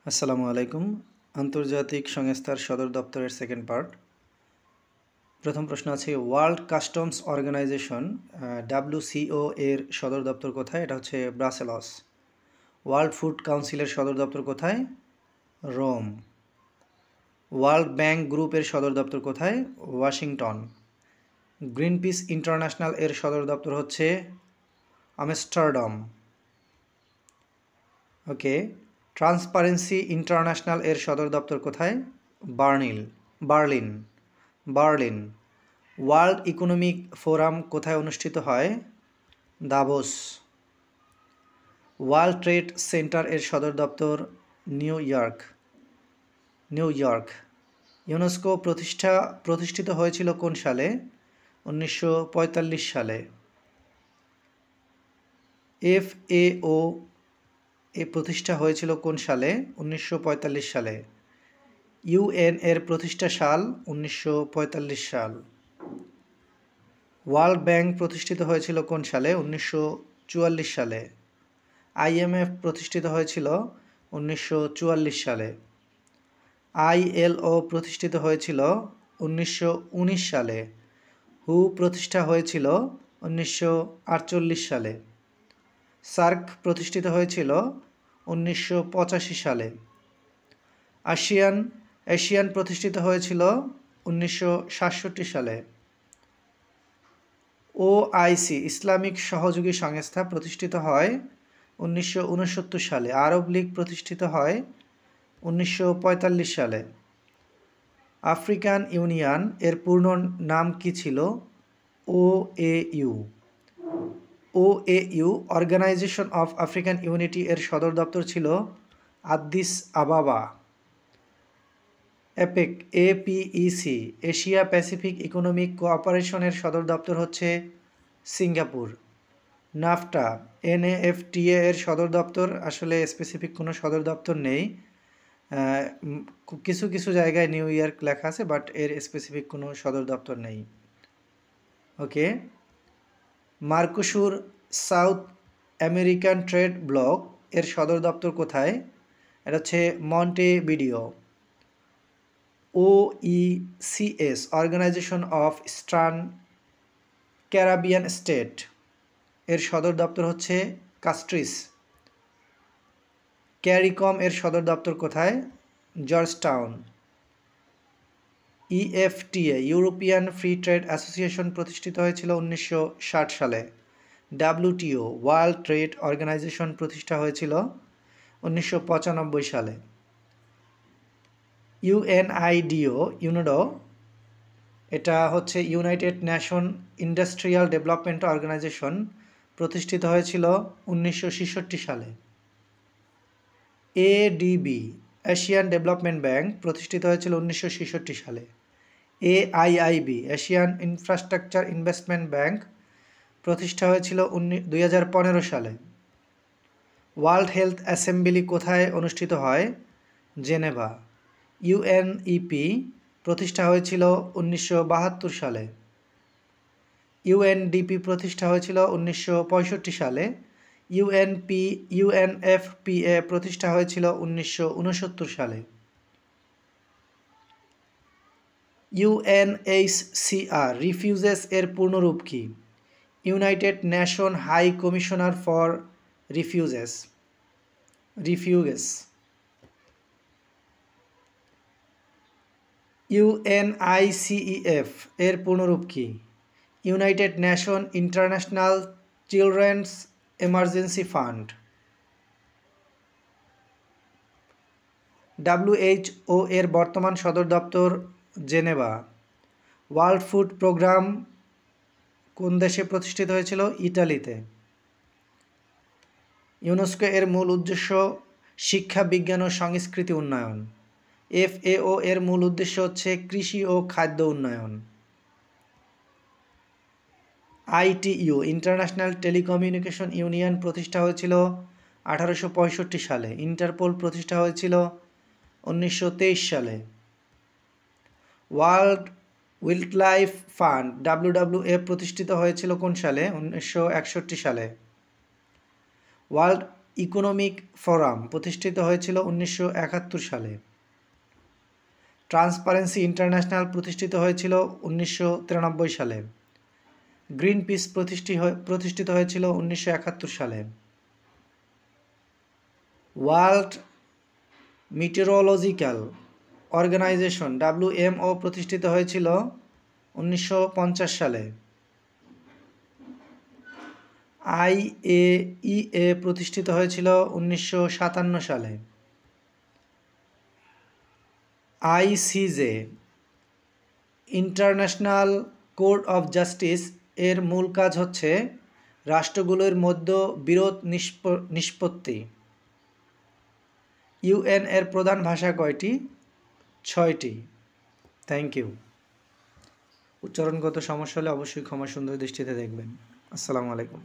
আসসালামু আলাইকুম। আন্তর্জাতিক সংস্থার সদর দপ্তরের সেকেন্ড পার্ট। প্রথম প্রশ্ন আছে, ওয়ার্ল্ড কাস্টমস অর্গানাইজেশন WCO এর সদর দপ্তর কোথায়? এটা হচ্ছে ব্রাসেলস। ওয়ার্ল্ড ফুড কাউন্সিলের সদর দপ্তর কোথায়? রোম। ওয়ার্ল্ড ব্যাংক গ্রুপের সদর দপ্তর কোথায়? ওয়াশিংটন। গ্রিনপিস ইন্টারন্যাশনাল এর সদর দপ্তর হচ্ছে আমস্টারডাম। ওকে। ট্রান্সপারেন্সি ইন্টারন্যাশনাল এর সদর দপ্তর কোথায়? বার্লিন। ওয়ার্ল্ড ইকোনমিক ফোরাম কোথায় অনুষ্ঠিত হয়? দাভোস। ওয়ার্ল্ড ট্রেড সেন্টার এর সদর দপ্তর নিউ ইয়র্ক। ইউনেস্কো প্রতিষ্ঠিত হয়েছিল কোন সালে? 1945 সালে। FAO প্রতিষ্ঠা হয়েছিল কোন সালে? 1945 সালে। UN এর প্রতিষ্ঠা সাল 1945 সাল। ওয়ার্ল্ড ব্যাংক প্রতিষ্ঠিত হয়েছিল কোন সালে? 1944 সালে। IMF প্রতিষ্ঠিত হয়েছিল 1944 সালে। ILO প্রতিষ্ঠিত হয়েছিল 1919 সালে। WHO প্রতিষ্ঠা হয়েছিল 1948 সালে। সার্ক প্রতিষ্ঠিত হয়েছিল 1985 সালে। এশিয়ান প্রতিষ্ঠিত হয়েছিল 1967 সালে। OIC ইসলামিক সহযোগী সংস্থা প্রতিষ্ঠিত হয় 1969 সালে। আরব লীগ প্রতিষ্ঠিত হয় 1945 সালে। আফ্রিকান ইউনিয়ন এর পূর্ণ নাম কি ছিল? OAU organisation of African unity এর সদর দপ্তর ছিল Addis Ababa. APEC Asia Pacific economic কোঅপারেশনের সদর দপ্তর হচ্ছে সিঙ্গাপুর। NAFTA এর সদর দপ্তর, আসলে স্পেসিফিক কোনো সদর দপ্তর নেই, কিছু কিছু জায়গায় নিউ ইয়র্ক লেখা আছে, বাট এর স্পেসিফিক কোনো সদর দপ্তর নেই। Okay. Mercosur South American trade bloc এর সদর দপ্তর কোথায়? এটা হচ্ছে Montevideo. OECS organisation of Eastern Caribbean state এর সদর দপ্তর হচ্ছে কাস্ট্রিস। ক্যারিকম এর সদর দপ্তর কোথায়? Georgetown. EFTA European free trade association প্রতিষ্ঠিত হয়েছিল 1960 সালে। WTO ওয়ার্ল্ড ট্রেড অর্গানাইজেশন প্রতিষ্ঠা হয়েছিল 1995 সালে। UNIDO এটা হচ্ছে United Nation industrial development organisation, প্রতিষ্ঠিত হয়েছিল 1966 সালে। ADB এশিয়ান ডেভেলপমেন্ট ব্যাংক প্রতিষ্ঠিত হয়েছিল 1966 সালে। AIIB Asian infrastructure investment bank প্রতিষ্ঠা হয়েছিল 2015 সালে। ওয়ার্ল্ড হেলথ অ্যাসেম্বলি কোথায় অনুষ্ঠিত হয়? জেনেভা। UNEP প্রতিষ্ঠা হয়েছিল 1972 সালে। UNDP প্রতিষ্ঠা হয়েছিল 1965 সালে। UNFPA প্রতিষ্ঠা হয়েছিল 1969 সালে। UNHCR রিফিউজেস এর পূর্ণরূপ কি? United Nation high commissioner for refugees. UNICEF এর পূর্ণরূপ কি? United Nation international children's emergency fund. WHO এর বর্তমান সদর দপ্তর জেনেভা। ওয়ার্ল্ড ফুড প্রোগ্রাম কোন দেশে প্রতিষ্ঠিত হয়েছিল? ইতালিতে। ইউনেস্কো এর মূল উদ্দেশ্য শিক্ষা, বিজ্ঞান ও সংস্কৃতি উন্নয়ন। FAO এর মূল উদ্দেশ্য হচ্ছে কৃষি ও খাদ্য উন্নয়ন। ITU ইন্টারন্যাশনাল টেলিকমিউনিকেশন ইউনিয়ন প্রতিষ্ঠা হয়েছিল 1865 সালে। ইন্টারপোল প্রতিষ্ঠা হয়েছিল 1923 সালে। ওয়ার্ল্ড ওয়াইল্ডলাইফ ফান্ড WWF প্রতিষ্ঠিত হয়েছিল কোন সালে? 1961 সালে। ওয়ার্ল্ড ইকোনমিক ফোরাম প্রতিষ্ঠিত হয়েছিল 1971 সালে। ট্রান্সপারেন্সি ইন্টারন্যাশনাল প্রতিষ্ঠিত হয়েছিল 1993 সালে। গ্রিন পিস প্রতিষ্ঠিত হয়েছিল 1971 সালে। ওয়ার্ল্ড মিটেরোলজিক্যাল অর্গানাইজেশন WMO প্রতিষ্ঠিত হয়েছিল 1950 সালে। IAEA প্রতিষ্ঠিত হয়েছিল 1957 সালে। ICJ international court of justice এর মূল কাজ হচ্ছে রাষ্ট্রগুলোর মধ্যে বিরোধ নিষ্পত্তি। UN এর প্রধান ভাষা কয়টি? 6টি। Thank you. উচ্চারণগত সমস্যা হলে অবশ্যই ক্ষমা সুন্দর দৃষ্টিতে দেখবেন। আসসালামু আলাইকুম।